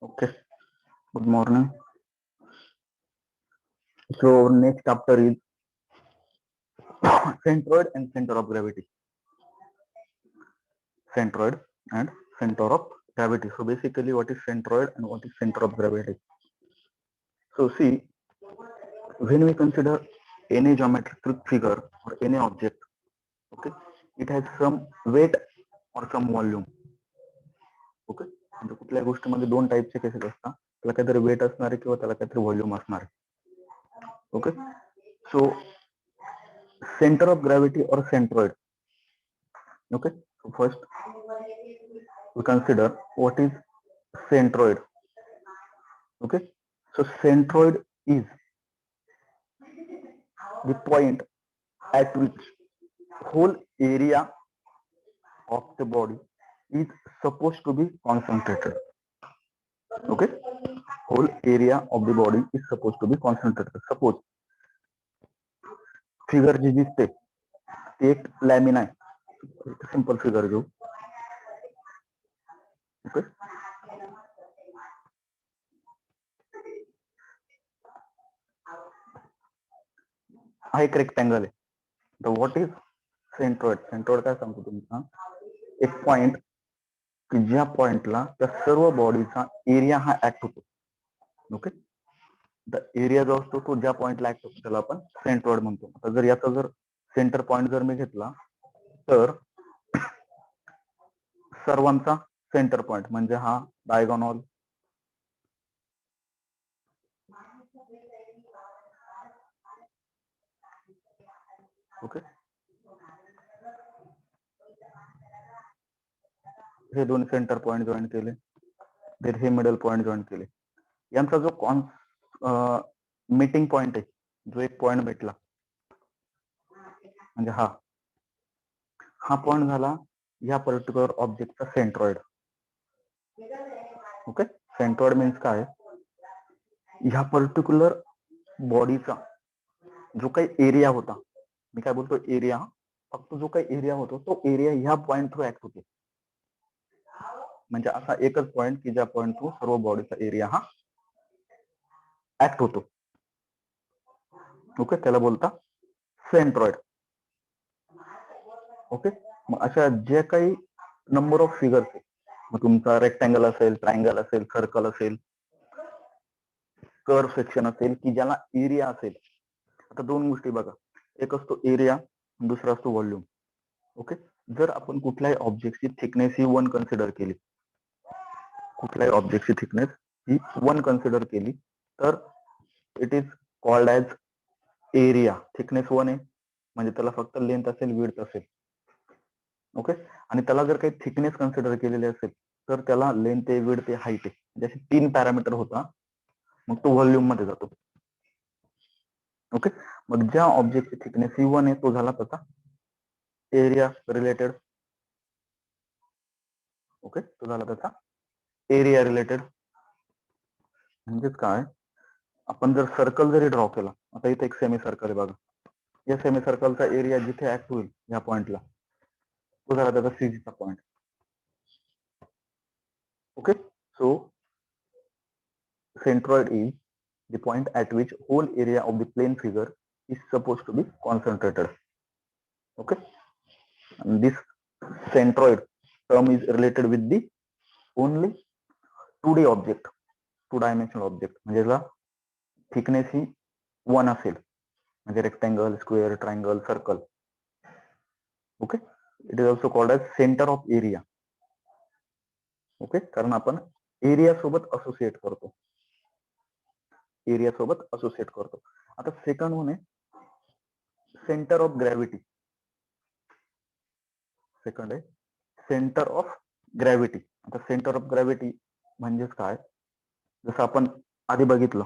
Okay, good morning. So our next chapter is centroid and center of gravity. Centroid and center of gravity. So basically, what is centroid and what is center of gravity? So see, when we consider any geometrical figure or any object, okay, it has some weight or some volume. Okay, म्हणजे कुठल्याही गोष्टीमध्ये दोन टाईपचे cases असतात. त्याला काहीतरी weight असणार आहे किंवा त्याला काहीतरी व्हॉल्यूम असणार आहे. Okay, so center of gravity or centroid. Okay, so first we consider what is centroid. Okay, so centroid is the point at which whole area of the body is supposed to be concentrated. Okay, whole area of the body is supposed to be concentrated. Suppose figure जी दिसते ती एक लॅमिन आहे. Simple figure घेऊ. Okay, हा एक rectangle आहे. तर व्हॉट इज सेंट्रॉइड? सेंट्रॉइड काय सांगतो तुम्हाला? एक पॉइंट की ज्या पॉइंटला त्या सर्व बॉडीचा एरिया हा ऍक्ट होतो. ओके, द एरिया जो असतो तो ज्या पॉइंटला ऍक्ट होतो त्याला आपण सेंट्रॉइड म्हणतो. आता जर याचा जर सेंटर पॉइंट जर मी घेतला तर सर्वांचा सेंटर पॉइंट म्हणजे हा डायगोनल. ओके, हे दोन सेंटर पॉइंट जॉईन केले, तर हे मिडल पॉइंट जॉईन केले. यांचा जो मीटिंग पॉइंट आहे, जो एक पॉइंट भेटला म्हणजे हा पॉइंट झाला या पर्टिक्युलर ऑब्जेक्टचा सेंट्रॉइड. ओके, सेंट्रॉइड मीन्स काय? ह्या पर्टिक्युलर बॉडीचा जो काही एरिया होता, मी काय बोलतो एरिया, फक्त जो काही एरिया होतो तो एरिया ह्या पॉइंट थ्रू ऍक्ट होतो. म्हणजे असा एकच पॉइंट की ज्या पॉइंट थ्रू सर्व बॉडीचा एरिया हा ऍक्ट होतो. ओके, त्याला बोलता सेंट्रॉइड. ओके, मग अशा जे काही नंबर ऑफ फिगर्स आहे, मग तुमचा रेक्टँगल असेल, ट्रायंगल असेल, सर्कल असेल, कर्व सेक्शन असेल की ज्याला एरिया असेल. आता दोन गोष्टी बघा, एक असतो एरिया, दुसरा असतो व्हॉल्यूम. ओके, जर आपण कुठल्याही ऑब्जेक्टची थिकनेस ही 1 कन्सिडर केली, कुठल्याही ऑब्जेक्टची थिकनेस ही 1 कन्सिडर केली तर it is called as area. Thickness 1 आहे म्हणजे त्याला फक्त लेंथ असेल, विड्थ असेल. ओके, आणि त्याला जर काही थिकनेस कन्सिडर केलेली असेल तर त्याला लेंथ आहे, विड्थ आहे, हाईट आहे, जसे 3 पॅरामीटर होता, मग तो व्हॉल्यूम मध्ये जातो. ओके, मग ज्या ऑब्जेक्टची थिकनेस ही 1 आहे तो झाला त्याचा एरिया रिलेटेड. ओके, तो झाला त्याचा एरिया रिलेटेड. म्हणजेच काय, आपण जर सर्कल जरी ड्रॉ केला, आता इथे एक सेमी सर्कल आहे बघा, या सेमी सर्कलचा एरिया जिथे ऍक्ट होईल या पॉइंटला तो झाला त्याचा सीजीचा point. Okay, so centroid is the point at which whole area of the plane figure is supposed to be concentrated. Okay, and this centroid term is related with the only 2D object, 2 dimensional object. म्हणजे ज्याला thickness ही 1 असेल, म्हणजे rectangle, square, triangle, circle. Okay, it is also called as centre of area. Okay, कारण आपण area सोबत associate करतो, area सोबत associate करतो. आता सेकंड वन आहे सेंटर ऑफ ग्रॅव्हिटी. सेकंड आहे सेंटर ऑफ ग्रॅव्हिटी. आता सेंटर ऑफ ग्रॅव्हिटी म्हणजेच काय, जसं आपण आधी बघितलं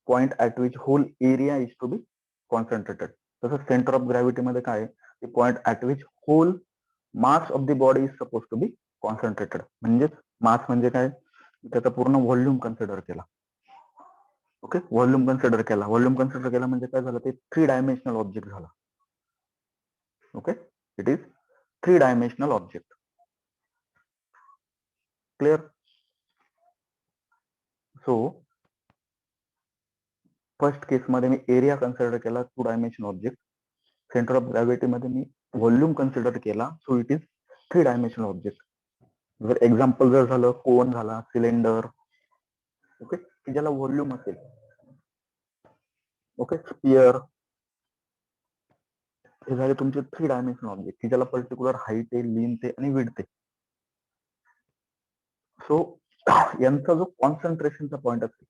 point at which whole area is to be concentrated, तसं सेंटर ऑफ ग्रॅव्हिटी मध्ये काय, ते point at which whole mass of the body is suppose to be concentrated. म्हणजेच मास म्हणजे काय, त्याचा पूर्ण व्हॉल्यूम कन्सिडर केला. ओके, व्हॉल्यूम कन्सिडर केला. व्हॉल्यूम कन्सिडर केला म्हणजे काय झालं, ते 3 डायमेन्शनल ऑब्जेक्ट झाला. Okay, it is 3 dimensional object. Clear? So first केसमध्ये मी एरिया कन्सिडर केला 2 dimension object. Centre of gravity मध्ये मी व्हॉल्यूम कन्सिडर केला, so it is 3 dimensional object. जर एक्झाम्पल जर झालं कोन झाला, सिलेंडर, ओके, की ज्याला व्हॉल्यूम असेल, ओके, स्पियर, हे झाले तुमचे 3 डायमेन्शनल ऑब्जेक्ट की ज्याला पर्टिक्युलर हाईट आहे, लेंथ आहे आणि विड्थ आहे. सो यांचा जो कॉन्सन्ट्रेशनचा पॉइंट असेल,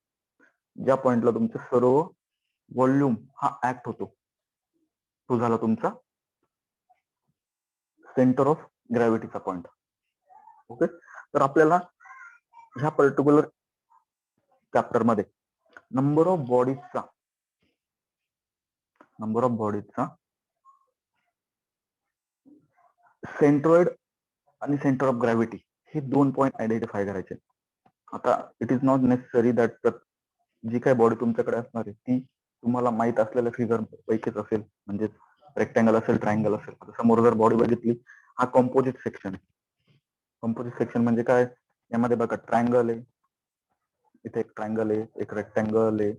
ज्या पॉइंटला तुमचे सर्व व्हॉल्यूम हा ऍक्ट होतो, तो झाला तुमचा सेंटर ऑफ ग्रॅव्हिटीचा पॉइंट. ओके, तर आपल्याला ह्या पर्टिक्युलर चॅप्टर मध्ये नंबर ऑफ बॉडीजचा सेंट्रॉइड आणि सेंटर ऑफ ग्रॅव्हिटी हे 2 पॉइंट आयडेंटिफाय करायचे. आता it is not necessary that जी काही बॉडी तुमच्याकडे असणार आहे ती तुम्हाला माहित असलेल्या फिगर पैकीच असेल, म्हणजे रेक्टँगल असेल, ट्रायंगल असेल. आता समोर जर बॉडी बघितली, हा कॉम्पोजिट सेक्शन आहे. कॉम्पोजिट सेक्शन म्हणजे काय, यामध्ये बघा ट्रायंगल आहे, इथे एक ट्रायंगल आहे, एक रेक्टँगल आहे,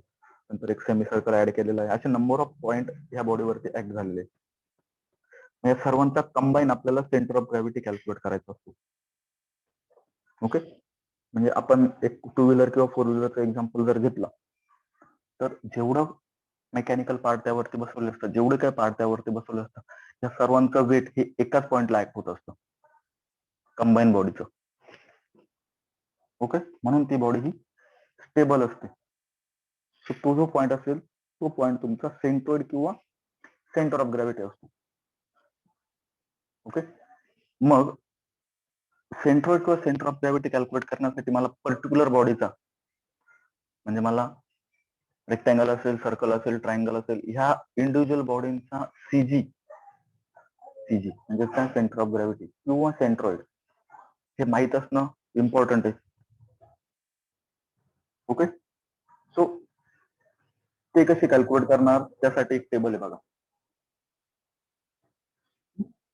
नंतर एक सेमी सर्कल ऍड केलेला आहे. असे नंबर ऑफ पॉइंट ह्या बॉडीवरती ऍक्ट झालेले. या सर्वांचा कंबाईन आपल्याला सेंटर ऑफ ग्रॅव्हिटी कॅल्क्युलेट करायचा असतो. ओके, म्हणजे आपण एक 2 व्हीलर किंवा 4 व्हीलरचा एक्झाम्पल जर घेतला, तर जेवढं मेकॅनिकल पार्ट त्यावरती बसवले असतात, जेवढे काही पार्ट त्यावरती बसवले असतात, या सर्वांचं वेट हे एकाच पॉइंटला ऍक्ट होत असतं, कंबाईन बॉडीचं. ओके, म्हणून ती बॉडी ही स्टेबल असते. सो तो जो पॉइंट असेल तो पॉइंट तुमचा सेंट्रोइड किंवा सेंटर ऑफ ग्रॅव्हिटी असतो. ओके, मग सेंट्रोइड किंवा सेंटर ऑफ ग्रॅव्हिटी कॅल्क्युलेट करण्यासाठी मला पर्टिक्युलर बॉडीचा, म्हणजे मला रेक्टँगल असेल, सर्कल असेल, ट्रायंगल असेल, ह्या इंडिव्हिज्युअल बॉडींचा सीजी म्हणजे काय, सेंटर ऑफ ग्रॅव्हिटी किंवा सेंट्रॉइड, हे माहित असणं इम्पॉर्टंट आहे. ओके, सो ते कसे कॅल्क्युलेट करणार, त्यासाठी एक टेबल आहे बघा.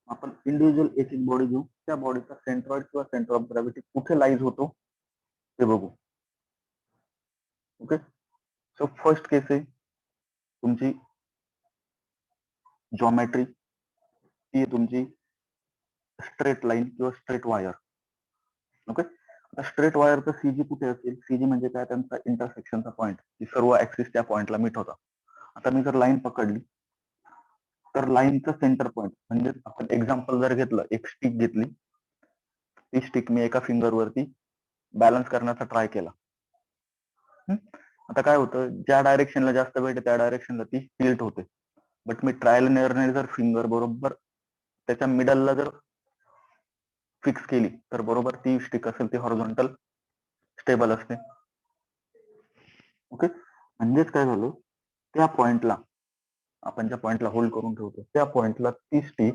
आपण इंडिव्हिज्युअल एक एक बॉडी घेऊ, त्या बॉडीचा सेंट्रॉइड किंवा सेंटर ऑफ ग्रॅव्हिटी कुठे लाईज होतो ते बघू. ओके, सो फर्स्ट केस आहे तुमची जॉमेट्री, ती आहे तुमची स्ट्रेट लाईन किंवा स्ट्रेट वायर. ओके, आता स्ट्रेट वायरचं सीजी कुठे असेल, सीजी म्हणजे काय, त्यांचा इंटरसेक्शनचा पॉइंट, की सर्व ऍक्सिस त्या पॉइंटला मीट होता. आता मी जर लाईन पकडली, तर लाईनचं सेंटर पॉइंट, म्हणजे आपण एक्झाम्पल जर घेतलं, एक स्टिक घेतली, ती स्टिक मी एका फिंगरवरती बॅलन्स करण्याचा ट्राय केला. आता काय होतं, ज्या डायरेक्शनला जास्त वेट आहे त्या डायरेक्शनला ती टिल्ट होते. बट मी ट्रायल अँड एररने जर फिंगर बरोबर त्याच्या मिडलला जर फिक्स केली, तर बरोबर ती स्टिक असेल ती हॉरिझॉन्टल स्टेबल असते. ओके, म्हणजेच काय झालं, त्या पॉइंटला, आपण ज्या पॉइंटला होल्ड करून ठेवतो त्या पॉइंटला ती स्टिक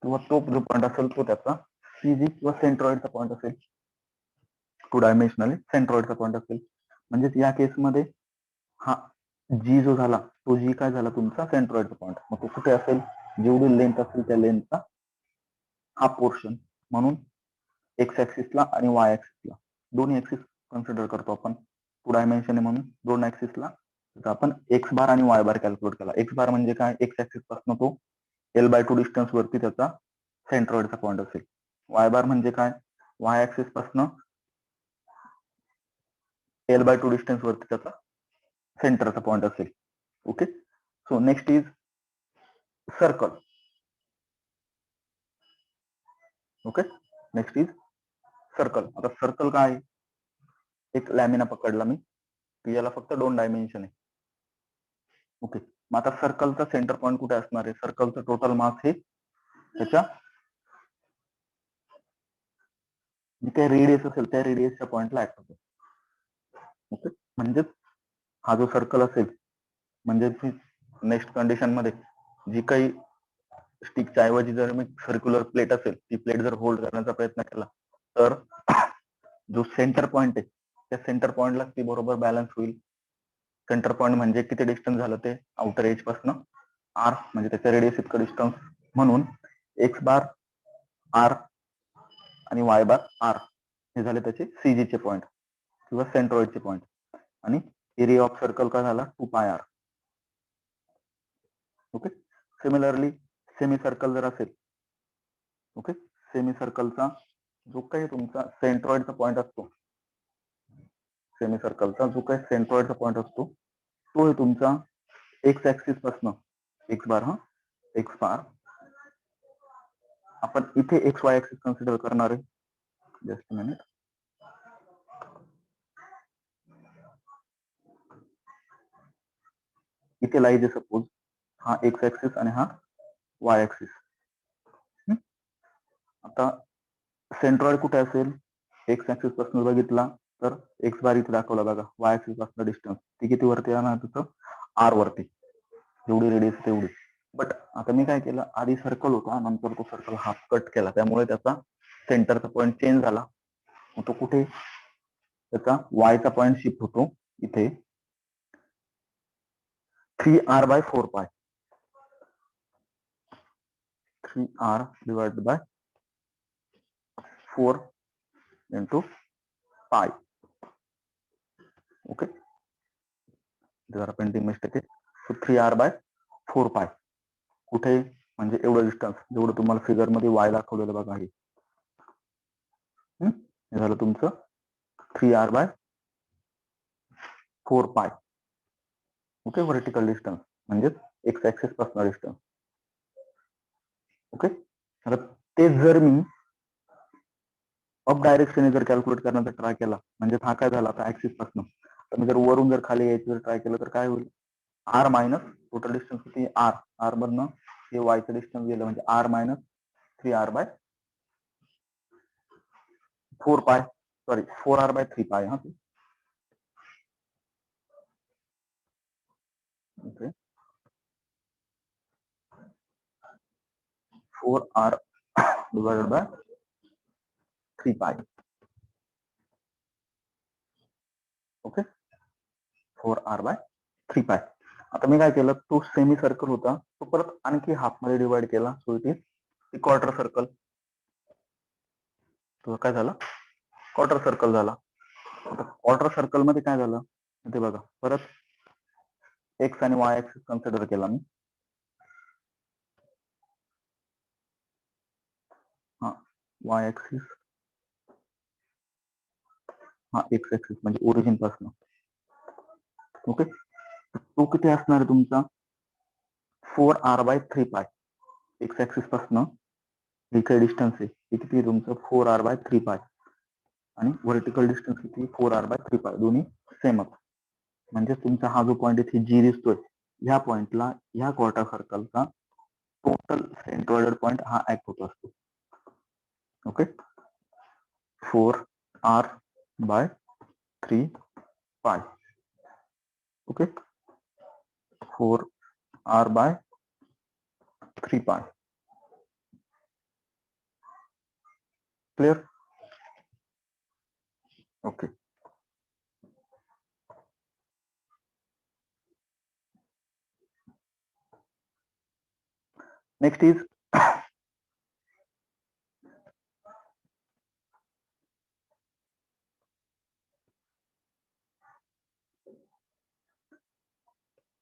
किंवा तो जो पॉइंट असेल तो त्याचा सीजी किंवा सेंट्रॉइडचा पॉइंट असेल, 2 डायमेन्शनली सेंट्रॉइडचा पॉइंट असेल. म्हणजेच या केसमध्ये हा जी जो झाला, तो जी काय झाला तुमचा सेंट्रॉइडचा पॉइंट. मग तो कुठे असेल, जेवढी लेंथ असेल त्या लेंथचा हा पोर्शन. म्हणून एक्स ऍक्सिसला आणि वाय ऍक्सिसला, दोन्ही ऍक्सिस कन्सिडर करतो आपण. 2 डायमेन्शन म्हणून 2 ऍक्सिसला आपण एक्स बार आणि वाय बार कॅल्क्युलेट केला. एक्स बार म्हणजे काय, एक्स ऍक्सिस पासून तो L/2 डिस्टन्स वरती त्याचा सेंट्रॉइडचा पॉइंट असेल. वाय बार म्हणजे काय, वाय ऍक्सिस पासून L/2 डिस्टन्स वरती त्याचा सेंटरचा पॉइंट असेल. Okay, so next is circle. Okay, next is circle. आता सर्कल काय आहे, एक लॅमिना पकडला मी, याला फक्त 2 डायमेन्शन आहे. ओके, मग आता सर्कलचा सेंटर पॉइंट कुठे असणार आहे, सर्कलचं टोटल मास हे त्याच्या जे काही रेडियस असेल त्या रेडियसच्या पॉइंटला ऍक्ट होतो. ओके, म्हणजे हा जो सर्कल असेल, म्हणजे नेक्स्ट कंडिशन मध्ये जी काही स्टिकच्या ऐवजी जर मी सर्क्युलर प्लेट असेल, ती प्लेट जर होल्ड करण्याचा प्रयत्न केला, तर जो सेंटर पॉइंट आहे त्या सेंटर पॉइंटला ती बरोबर बॅलन्स होईल. सेंटर पॉइंट म्हणजे किती डिस्टन्स झालं ते आउटर एज पासून आर, म्हणजे त्याच्या रेडियस इतकं डिस्टन्स. म्हणून एक्स बार आर आणि वाय बार आर हे झाले त्याचे सीजीचे पॉइंट किंवा सेंट्रॉइडचे पॉइंट. आणि एरिया ऑफ सर्कल काय झाला 2πr. Okay. Similarly semi circle जर असेल, ओके, सेमी सर्कलचा जो काही तुमचा सेंट्रॉइडचा पॉइंट असतो, सेमी सर्कलचा जो काही सेंट्रॉइडचा पॉइंट असतो तो आहे तुमचा एक्स ऍक्सिस पासून एक्स बार, एक्स बार आपण इथे एक्स वाय ऍक्सिस कन्सिडर करणार आहे. Just minute. इथे लाईज आहे सपोज हा एक्स ऍक्सिस आणि हा वाय ऍक्सिस. आता सेंट्रॉइड कुठे असेल, एक्स ऍक्सिस पासून बघितला तर एक्स बार इथे दाखवला बघा, वाय ऍक्सिस पासून डिस्टन्स ती किती वरती येणार तिथं आर वरती, जेवढी रेडियस तेवढी. बट आता मी काय केलं, आधी सर्कल होता नंतर तो सर्कल हाफ कट केला, त्यामुळे त्याचा सेंटरचा पॉइंट चेंज झाला. तो कुठे, त्याचा वायचा पॉइंट शिफ्ट होतो इथे 3r/4π, 3r divided by 4 into पाय. ओके, जरा पेंटिंग मिस्टेक आहे. सो 3r/4π कुठे, म्हणजे एवढं डिस्टन्स जेवढं तुम्हाला फिगर मध्ये वाय दाखवलेलं बघा, हे झालं तुमचं 3r/4π. ओके, व्हर्टिकल डिस्टन्स म्हणजे एक्स ऍक्सिस पासून डिस्टन्स. ओके, आता ते जर मी अप डायरेक्शनने जर कॅल्क्युलेट करण्याचा ट्राय केला, म्हणजे हा काय झाला आता ऍक्सिस पासून, तर मी जर वरून जर खाली यायचं जर ट्राय केलं तर काय होईल, आर मायनस टोटल डिस्टन्स किती, आर मधनं हे वायचं डिस्टन्स गेलं म्हणजे R minus 3r/4π, sorry 4r/3π. हा, okay, 4r divided by 3π. Okay, 4r/3π. आता मी काय केलं, तो सेमी सर्कल होता तो परत आणखी हाफ मध्ये डिवाइड केला, so it is quarter circle. तो काय झाला, क्वार्टर सर्कल झाला. आता क्वार्टर सर्कल मध्ये काय झालं ते बघा, परत एक्स आणि वाय ऍक्सिस कन्सिडर केला मी. हा वाय ऍक्सिस, हा एक्स ऍक्सिस म्हणजे ओरिजिन पासून. ओके, तो किती असणार आहे तुमचा 4r/3π. एक्स ऍक्सिस पासून हे काही डिस्टन्स आहे हे किती तुमचं 4r/3π आणि व्हर्टिकल डिस्टन्स किती 4r/3π, दोन्ही सेमच. म्हणजे तुमचा हा जो पॉइंट इथे जी दिसतोय, ह्या पॉइंटला ह्या क्वार्टर सर्कलचा टोटल सेंट्रॉइडल पॉइंट हा ऍक्ट होत असतो. Okay, 4r/3π. Okay, 4r/3π. Clear? Okay, next is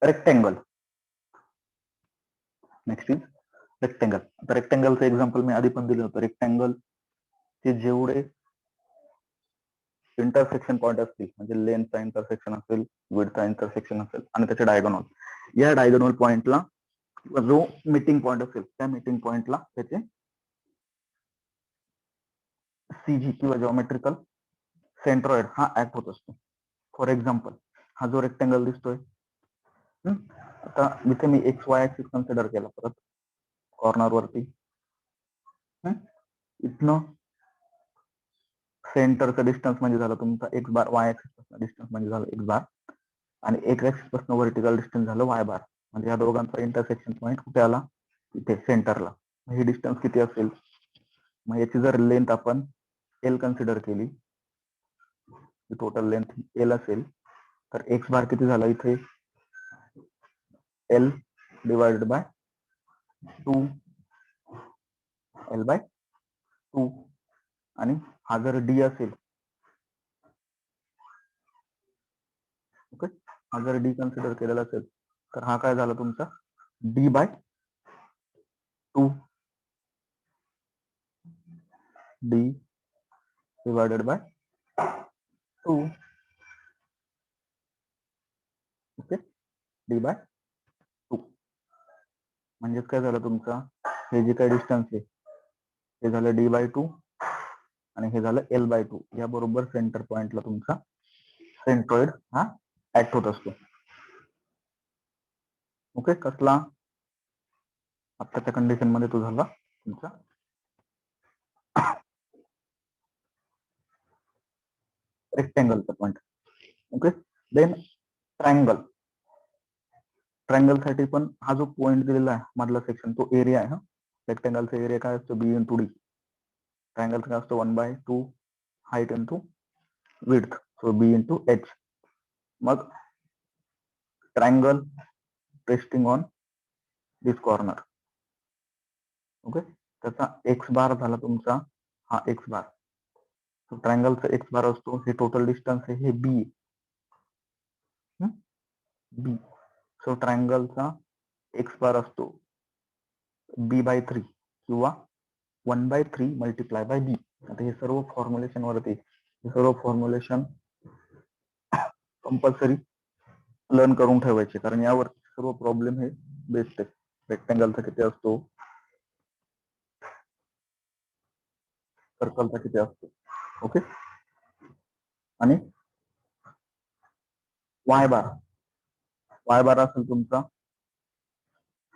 rectangle. Next is rectangle. आता रेक्टेंगलचं एक्झाम्पल मी आधी पण दिलं होतं. रेक्टेंगल चे जेवढे इंटरसेक्शन पॉइंट असतील, म्हणजे लेंथचा इंटरसेक्शन असेल, विड्थचा इंटरसेक्शन असेल आणि त्याचे डायगोनल, या डायगोनल पॉइंटला जो मीटिंग पॉइंट असेल त्या मीटिंग पॉइंटला त्याचे सीजी किंवा जॉमेट्रिकल सेंट्रॉइड हा ऍक्ट होत असतो. फॉर एक्झाम्पल हा जो रेक्टेंगल दिसतोय, आता इथे मी एक्स वाय ऍक्सिस कन्सिडर केला, परत कॉर्नर वरती इथनं सेंटरचं डिस्टन्स म्हणजे झालं तुमचा एक्स बार, वाय ऍक्सिस पासून डिस्टन्स म्हणजे झालं एक्स बार, आणि एक्स ऍक्सिस पासून व्हर्टिकल डिस्टन्स झालं वाय बार. म्हणजे या दोघांचा इंटरसेक्शन पॉइंट कुठे आला, इथे सेंटरला. हे डिस्टन्स किती असेल, मग याची जर लेंथ आपण एल कन्सिडर केली, टोटल लेंथ एल असेल, तर एक्स बार किती झाला इथे एल डिवाइडेड बाय 2l/2, आणि हा जर डी असेल हा जर डी कन्सिडर केलेला असेल तर हा काय झाला तुमचा d/2 d divided by 2. Okay, d/2 म्हणजेच काय झालं तुमचा, हे जे काही डिस्टन्स आहे हे झालं d/2 आणि हे झालं l/2. या बरोबर सेंटर पॉइंटला तुमचा सेंट्रॉइड हा ऍक्ट होत असतो. ओके, कसला आत्ताच्या कंडिशन मध्ये तो झाला तुमचा रेक्टँगलचा point. Okay, then triangle. Triangle साठी पण हा जो पॉइंट दिलेला आहे मधला सेक्शन तो एरिया आहे. रेक्टँगलचा एरिया काय असतो, बी इंटू डी. ट्रायंगल काय असतो 1/2 हाईट इंटू विड्थ, सो बी इंटू एच. मग triangle resting on this corner. Okay, त्याचा एक्स बार झाला तुमचा हा एक्स बार. ट्रायंगलचा एक्स बार असतो, हे टोटल डिस्टन्स आहे, हे बी बी. सो ट्रायंगलचा एक्स बार असतो b/3 किंवा 1/3 मल्टिप्लाय बाय बी. आता हे सर्व फॉर्म्युलेशन वरती, हे सर्व फॉर्म्युलेशन कंपल्सरी लर्न करून ठेवायचे, कारण यावर सर्व प्रॉब्लेम हे बेस्ड आहे. रेक्टँगलचा किती असतो, सर्कलचा किती असतो. ओके, आणि वाय बार असेल तुमचा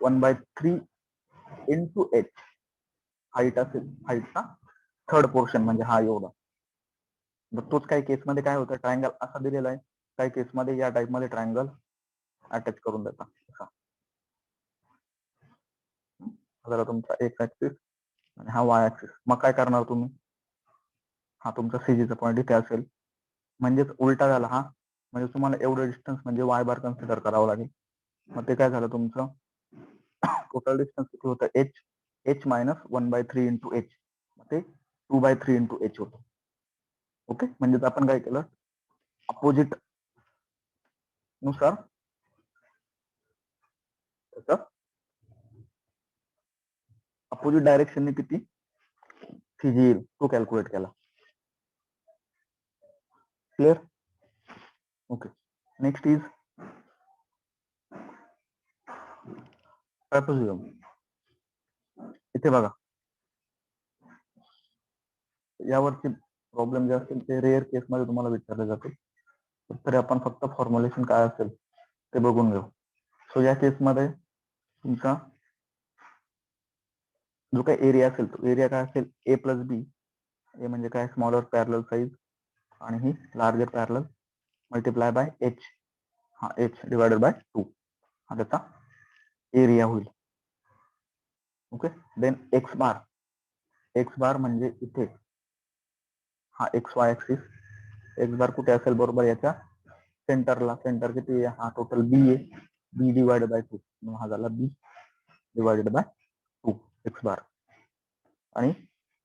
1/3 इंटू एच. हाईट असेल, हाईटचा थर्ड पोर्शन म्हणजे हा एवढा. तोच काही केसमध्ये काय होतं, ट्रायंगल असा दिलेला आहे, काही केसमध्ये या टाइप मध्ये ट्रायंगल अटॅच करून देतात. जरा तुमचा एक्स ऍक्सिस आणि हा वाय ऍक्सिस. मग काय करणार तुम्ही, हा तुमचा सीजीचा पॉईंट इथे असेल, म्हणजेच उलटा झाला हा, म्हणजे तुम्हाला एवढं डिस्टन्स म्हणजे वाय बार कन्सिडर करावं लागेल. मग ते काय झालं तुमचं, टोटल डिस्टन्स किती होतं, एच मायनस 1/3 इंटू एच, ते 2/3 इंटू एच होतं. ओके, म्हणजेच आपण काय केलं, अपोजिट नुसार त्याचं अपोजिट डायरेक्शनने किती सीजी येईल तो कॅल्क्युलेट केला. Clear. Okay, next is trapezium. इथे बघा, यावरचे प्रॉब्लेम जे असतील ते रेअर केस मध्ये तुम्हाला विचारले जातील, तरी आपण फक्त फॉर्म्युलेशन काय असेल ते बघून घेऊ. सो या केसमध्ये तुमचा जो काही एरिया असेल तो एरिया काय असेल, ए प्लस बी. ए म्हणजे काय, स्मॉलर पॅरलल साईज, आणि ही larger parallel multiply by H. हा एच डिवायडेड बाय 2 हा त्याचा एरिया होईल. ओके, देन एक्स बार म्हणजे इथे हा एक्स वाय ऍक्सिस. एक्स बार कुठे असेल, बरोबर याच्या सेंटरला. सेंटर किती आहे, हा टोटल बी आहे, बी डिवायडेड बाय 2, हा झाला बी डिवायडेड बाय 2 एक्स बार. आणि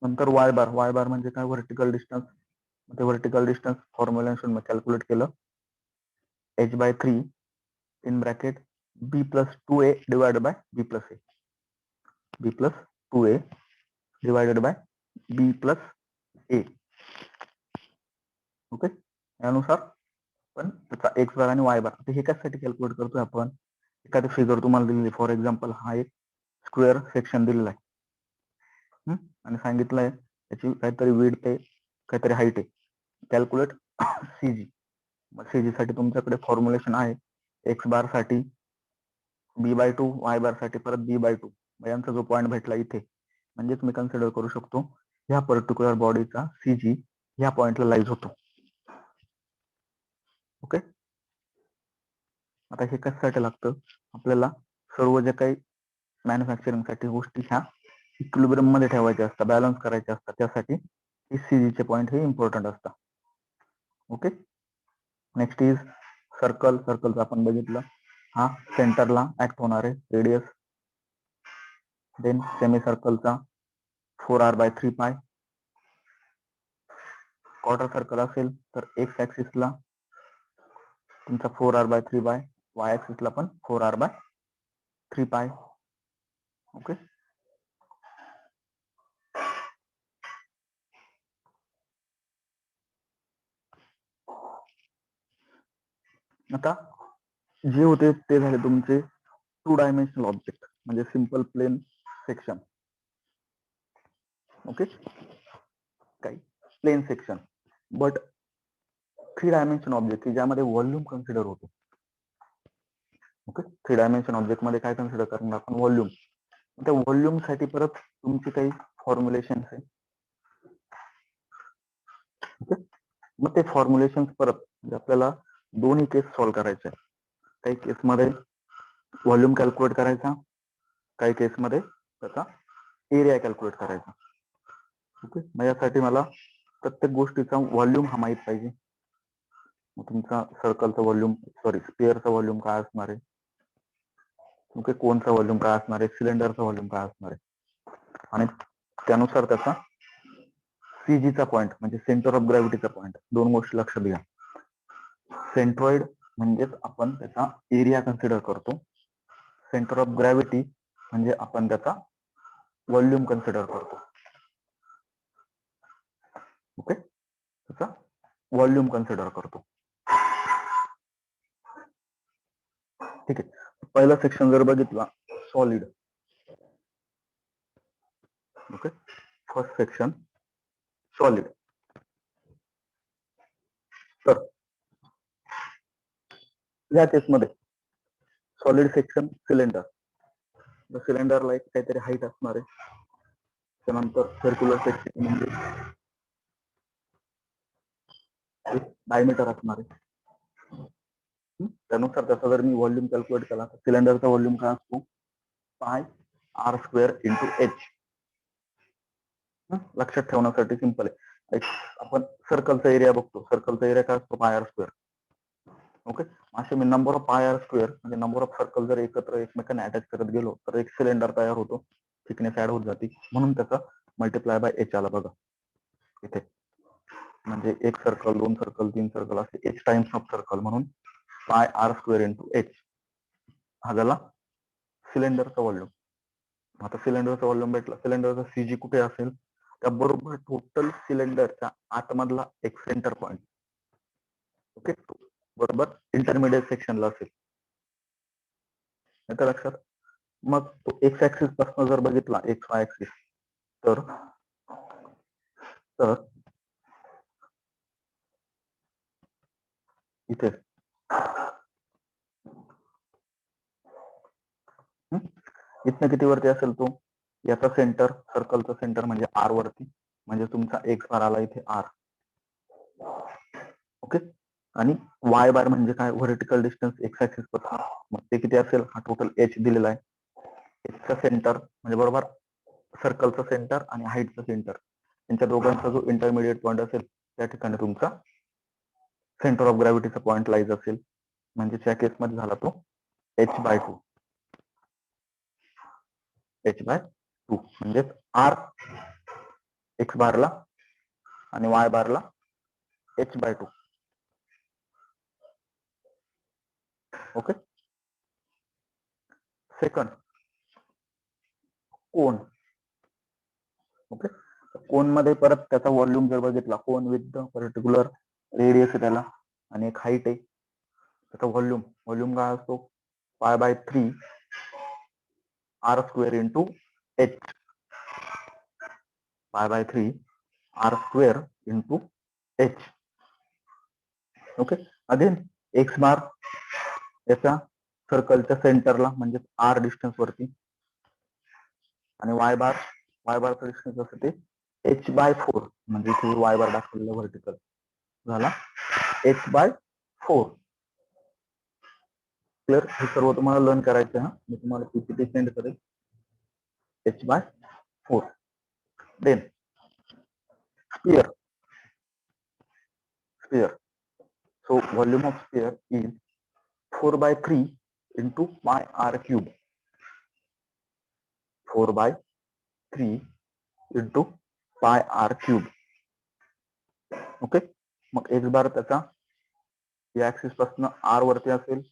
नंतर वाय बार म्हणजे काय, व्हर्टिकल डिस्टन्स. ते व्हर्टिकल डिस्टन्स फॉर्म्युलेशन कॅल्क्युलेट केलं, h/3 in bracket b plus 2a divided by b plus A, b plus 2a divided by b plus A. Okay, यानुसार पण त्याचा एक्स बार आणि वाय बार. हे कशासाठी कॅल्क्युलेट करतोय आपण, एखादी फिगर तुम्हाला दिलेली, फॉर एक्झाम्पल हा एक स्क्वेअर सेक्शन दिलेला आहे आणि सांगितलंय त्याची काहीतरी विड्थ आहे, काहीतरी हाईट आहे, कॅल्क्युलेट सीजी. मग सीजी साठी तुमच्याकडे फॉर्म्युलेशन आहे, एक्स बार साठी b/2, वाय बार साठी परत b/2. यांचा जो पॉईंट भेटला इथे, म्हणजेच मी कन्सिडर करू शकतो ह्या पर्टिक्युलर बॉडीचा सीजी ह्या पॉइंटला लाईज होतो. ओके, आता हे कशासाठी लागतं, आपल्याला सर्व जे काही मॅन्युफॅक्चरिंग साठी गोष्टी ह्या इक्विलिब्रियम मध्ये ठेवायच्या असतात, बॅलन्स करायच्या असतात, त्यासाठी हे सीजीचे पॉईंट हे इम्पॉर्टंट असतात. ओके, नेक्स्ट इज सर्कलचं आपण बघितलं, हा सेंटरला ऍक्ट होणार आहे रेडियस. देन सेमी सर्कलचा 4r/3π. क्वार्टर सर्कल असेल तर एक्स ऍक्सिसला तुमचा 4r/3 y ऍक्सिसला पण 4r/3 ओके. आता जे होते ते झाले तुमचे 2 डायमेन्शनल ऑब्जेक्ट म्हणजे सिंपल प्लेन सेक्शन. ओके, काही plane section. But 3 dimension object की ज्यामध्ये व्हॉल्यूम कन्सिडर होतो. ओके, 3 डायमेन्शन ऑब्जेक्ट मध्ये काय कन्सिडर करणार आपण? व्हॉल्यूम. त्या व्हॉल्यूम साठी परत तुमची काही फॉर्म्युलेशन आहे. ओके, मग ते फॉर्म्युलेशन परत म्हणजे आपल्याला दोन्ही केस सॉल्व्ह करायचे. काही केसमध्ये व्हॉल्यूम कॅल्क्युलेट करायचा, काही केसमध्ये त्याचा एरिया कॅल्क्युलेट करायचा. ओके, मग यासाठी मला प्रत्येक गोष्टीचा व्हॉल्यूम हा माहित पाहिजे. मग तुमचा सर्कलचा व्हॉल्यूम स्पिअरचा व्हॉल्यूम काय असणार आहे? ओके, कोनचा व्हॉल्यूम काय असणार आहे? सिलेंडरचा व्हॉल्यूम काय असणार आहे? आणि त्यानुसार त्याचा सीजीचा पॉईंट म्हणजे सेंटर ऑफ ग्रॅव्हिटीचा पॉईंट. दोन गोष्टी लक्षात घ्या. सेंट्रॉइड म्हणजेच आपण त्याचा एरिया कन्सिडर करतो. सेंटर ऑफ ग्रॅव्हिटी म्हणजे आपण त्याचा व्हॉल्यूम कन्सिडर करतो. ओके, त्याचा व्हॉल्यूम कन्सिडर करतो. ठीक आहे, पहिला सेक्शन जर बघितला solid. Okay, first section solid. तर या केसमध्ये सॉलिड सेक्शन सिलेंडर. सिलेंडरला एक काहीतरी हाईट असणार आहे. त्यानंतर सर्क्युलर सेक्शन म्हणजे डायमीटर असणार आहे. त्यानुसार त्याचा जर मी व्हॉल्यूम कॅल्क्युलेट केला तर सिलेंडरचा व्हॉल्यूम काय असतो? πr² × h. लक्षात ठेवण्यासाठी सिंपल आहे. आपण सर्कलचा एरिया बघतो. सर्कलचा एरिया काय असतो? πr². ओके, असे मी नंबर ऑफ πr² म्हणजे नंबर ऑफ सर्कल जर एकत्र एकमेकांना अटॅच करत गेलो तर एक सिलेंडर तयार होतो. थिकनेस ऍड होत जाते, म्हणून त्याचा मल्टिप्लाय बाय h आला बघा इथे. म्हणजे एक सर्कल, दोन सर्कल, तीन सर्कल असे h टाइम्स ऑफ सर्कल, म्हणून πr² × h हा झाला सिलेंडरचा व्हॉल्यूम. आता सिलेंडरचा व्हॉल्यूम भेटला. सिलेंडरचा सीजी कुठे असेल? त्याबरोबर टोटल सिलेंडरच्या आतमधला एक सेंटर पॉइंट. ओके, बरोबर इंटरमिडिएट सेक्शनला असेल. येतं लक्षात? मग तो एक्स ऍक्सिस पासून जर बघितला, एक्स वाय ऍक्सिस, तर इथे इथनं किती वरती असेल तो? याचा सेंटर, सर्कलचा सेंटर म्हणजे आर वरती, म्हणजे तुमचा एक्स बार आला इथे आर. ओके, आणि वाय बार म्हणजे काय? व्हर्टिकल डिस्टन्स एक्स ऍक्सिस पासून, मग ते किती असेल? हा टोटल एच दिलेला आहे. एचचा सेंटर म्हणजे बरोबर सर्कलचा सेंटर आणि हाईटचा सेंटर यांच्या दोघांचा जो इंटरमिडिएट पॉईंट असेल त्या ठिकाणी तुमचा सेंटर ऑफ ग्रॅव्हिटीचा पॉईंट लाईज असेल. म्हणजे त्या केसमध्ये झाला तो h/2. h/2 म्हणजे आर एक्स बारला आणि वाय बारला h/2. ओके, सेकंड कोन. ओके, कोन मध्ये परत त्याचा व्हॉल्यूम जर बघितला, कोन विथ द पर्टिक्युलर रेडियस आहे त्याला आणि एक हाईट आहे, त्याचा व्हॉल्यूम काय असतो? π/3 r² × h. π/3 r² × h. Okay, again X bar याच्या सर्कलच्या सेंटरला म्हणजे आर डिस्टन्स वरती, आणि वाय बारचा डिस्टन्स असं ते h/4 म्हणजे इथे वाय बार दाखवलेला व्हर्टिकल झाला h/4. क्लिअर? हे सर्व तुम्हाला लर्न करायचं आहे. मी तुम्हाला पीपीटी सेंड करेल. h/4. Then sphere. So volume of sphere is 4/3 × πr³. 4/3 × πr³. Okay, मग एक्स बार त्याचा या ऍक्सिस पासून आर वरती असेल,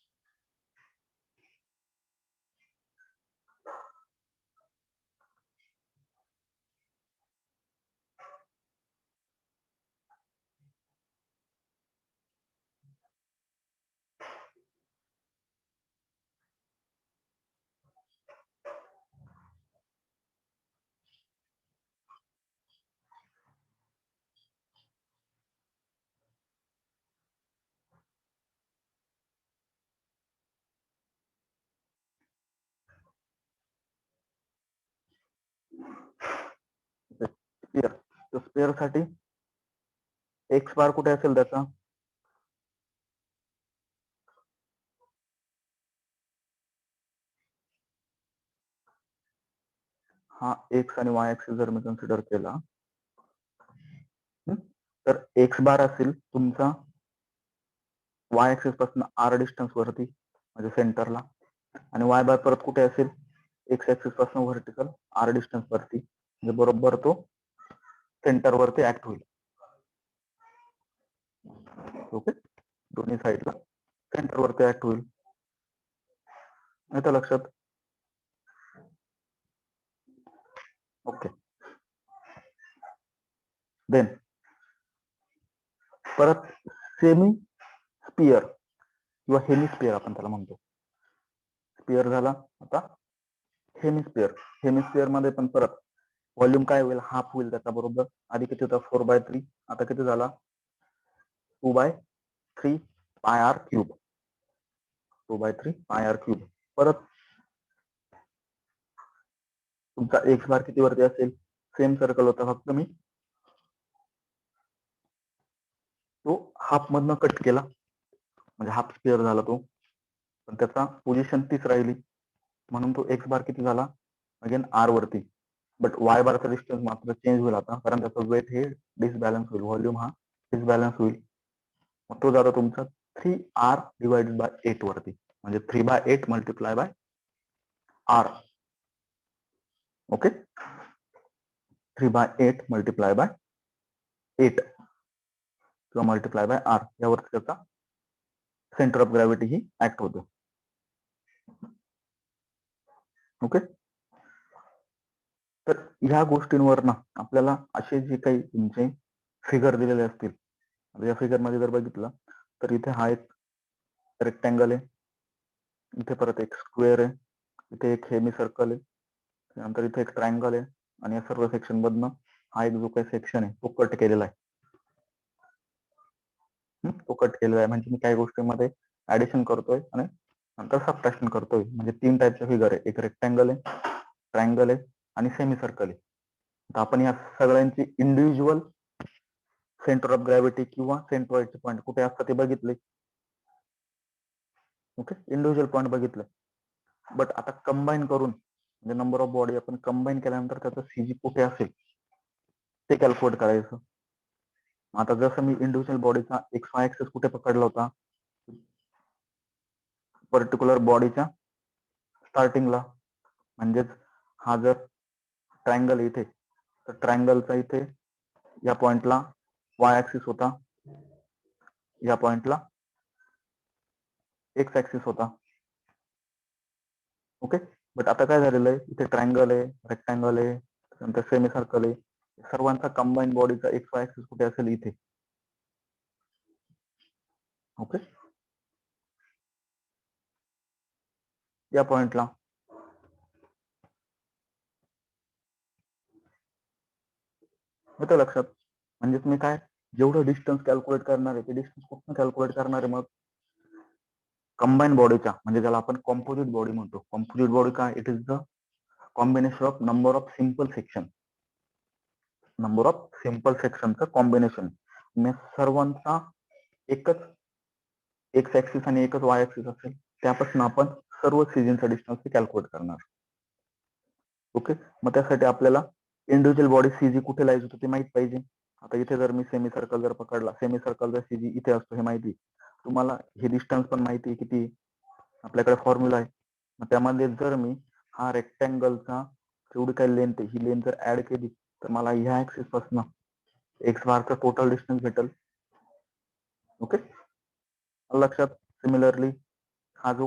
स्पेअर. तर स्पेअर साठी एक्स बार कुठे असेल त्याचा, हा एक्स आणि वाय ऍक्सिस जर मी कन्सिडर केला, तर एक्स बार असेल तुमचा वाय ऍक्सिस पासून आर डिस्टन्स वरती म्हणजे सेंटरला, आणि वाय बार परत कुठे असेल, एक्स ऍक्सिस पासून व्हर्टिकल आर डिस्टन्स वरती, म्हणजे बरोबर तो सेंटर वरती ऍक्ट होईल. ओके, दोन्ही साईडला सेंटर वरती ऍक्ट होईल. येतं लक्षात? ओके. देन परत सेमी स्पियर किंवा हेमिस्पियर आपण त्याला म्हणतो. स्पियर झाला, आता हेमिस्पियर. हेमिस्पियर मध्ये पण परत व्हॉल्यूम काय होईल, हाफ होईल त्याचा, बरोबर. आधी किती होता, 4/3, आता किती झाला, 2/3 पाय आर क्यूब, 2/3 पाय आर क्यूब. परत तुमचा एक्स बार किती वरती असेल, सेम सर्कल होता, फक्त मी तो हाफ मधनं कट केला, म्हणजे हाफ स्पिअर झाला तो, पण त्याचा पोझिशन तीच राहिली, म्हणून तो एक्स बार किती झाला, अगेन आर वरती. बट वाय बारचा डिस्टन्स मात्र चेंज होईल आता, कारण त्याचा वेट हे डिसबॅलन्स होईल, व्हॉल्यूम हा डिसबॅलन्स होईल. मग तो जातो तुमचा 3r डिवाइडेड बाय 8 वरती, म्हणजे 3/8 multiply by R. Okay, 3/8 multiply by 8 किंवा मल्टिप्लाय बाय आर, यावरती त्याचा सेंटर ऑफ ग्रॅव्हिटी ही ऍक्ट होतो. ओके, तर ह्या गोष्टींवर ना आपल्याला असे जे काही तुमचे फिगर दिलेले असतील, या फिगर मध्ये जर बघितलं तर इथे हा एक रेक्टँगल आहे, इथे परत एक स्क्वेअर आहे, इथे एक हेमी सर्कल आहे, त्यानंतर इथे एक ट्रायंगल आहे, आणि या सर्व सेक्शन मधनं हा एक जो काही सेक्शन आहे तो कट केलेला आहे. तो कट केलेला आहे म्हणजे मी काही गोष्टींमध्ये ऍडिशन करतोय आणि नंतर सबट्रॅक्शन करतोय. म्हणजे 3 टाईपचे फिगर आहे, एक रेक्टँगल आहे, ट्रायंगल आहे आणि सेमी सर्कल आहे. तर आपण या सगळ्यांची इंडिव्हिज्युअल सेंटर ऑफ ग्रॅव्हिटी किंवा सेंट्रॉइडचे पॉईंट कुठे असतात ते बघितले. ओके, इंडिव्हिज्युअल पॉईंट बघितले. बट आता कंबाईन करून, म्हणजे नंबर ऑफ बॉडी आपण कंबाईन केल्यानंतर त्याचं सीजी कुठे असेल ते कॅल्क्युलेट करायचं. आता जसं मी इंडिव्हिज्युअल बॉडीचा एक्स वाय ऍक्सिस कुठे पकडला होता, पर्टिक्युलर बॉडीच्या स्टार्टिंगला, म्हणजेच हा जर ट्रायंगल इथे, तर ट्रायंगलचा इथे या पॉइंटला वाय ऍक्सिस होता, या पॉइंटला एक्स ऍक्सिस होता. ओके, बट आता काय झालेलं आहे, इथे ट्रायंगल आहे, रेक्टँगल आहे, नंतर सेमी सर्कल आहे, सर्वांचा कंबाईन बॉडीचा एक्स वाय ऍक्सिस कुठे असेल, इथे. ओके, या पॉइंटला. होतं लक्षात? म्हणजे तुम्ही काय, जेवढं डिस्टन्स कॅल्क्युलेट करणार आहे ते डिस्टन्स कुठून कॅल्क्युलेट करणार आहे, मग कंबाईन बॉडीच्या, म्हणजे ज्याला आपण कॉम्पोजिट बॉडी म्हणतो. कॉम्पोजिट बॉडी काय, it is the combination of number of simple section, number of simple सेक्शनचं कॉम्बिनेशन. सर्वांचा एकच एक्स ऍक्सिस आणि एकच वाय ऍक्सिस असेल, त्यापासून आपण सर्व सिजनचा डिस्टन्स कॅल्क्युलेट करणार. ओके, मग त्यासाठी आपल्याला इंडिव्हिज्युअल बॉडी सीजी कुठे लावायची होतं ते माहित पाहिजे. आता इथे जर मी सेमी सर्कल जर पकडला, सेमी सर्कलचा सीजी इथे असतो हे माहिती, तुम्हाला हे डिस्टन्स पण माहिती आहे किती, आपल्याकडे फॉर्म्युला आहे. मग त्यामध्ये जर मी हा रेक्टँगलचा जेवढी काही लेंथ आहे, ही लेंथ जर ऍड केली, तर मला ह्या ऍक्सिस पासून एक्स बारचा टोटल डिस्टन्स भेटेल. ओके, लक्षात. सिमिलरली हा जो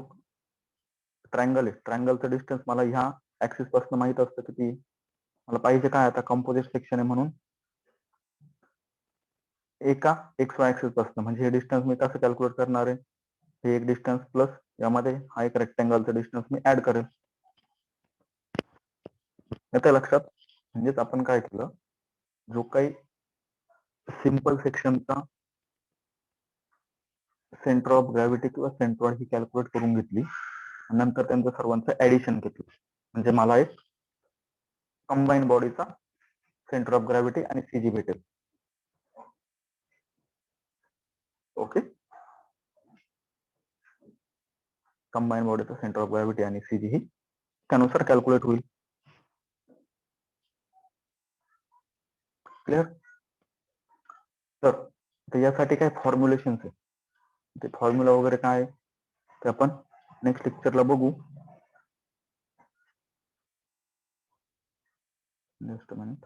ट्रायंगल आहे, ट्रायंगलचं डिस्टन्स मला ह्या ऍक्सिस पासून माहित असतं किती, मला पाहिजे काय आता कंपोजिट सेक्शन आहे म्हणून एका एक्स वाय ऍक्सिस पासून, म्हणजे हे डिस्टन्स मी कसं कॅल्क्युलेट करणार आहे, हे एक डिस्टन्स प्लस यामध्ये हा एक रेक्टँगलचा डिस्टन्स मी ऍड करेल. येतं लक्षात. म्हणजेच आपण काय केलं, जो काही सिंपल सेक्शनचा सेंटर ऑफ ग्रॅव्हिटी किंवा सेंट्रॉइड ही कॅल्क्युलेट करून घेतली, नंतर त्यांचं सर्वांचं ऍडिशन घेतलं, म्हणजे मला एक कंबाईन बॉडीचा सेंटर ऑफ ग्रॅव्हिटी आणि सीजी भेटेल. ओके, कंबाईन बॉडीचा सेंटर ऑफ ग्रॅव्हिटी आणि सीजी ही त्यानुसार कॅल्क्युलेट होईल. क्लिअर. तर यासाठी काय फॉर्म्युलेशन आहे, ते फॉर्म्युला वगैरे काय ते आपण नेक्स्ट लेक्चरला बघू. Next minute.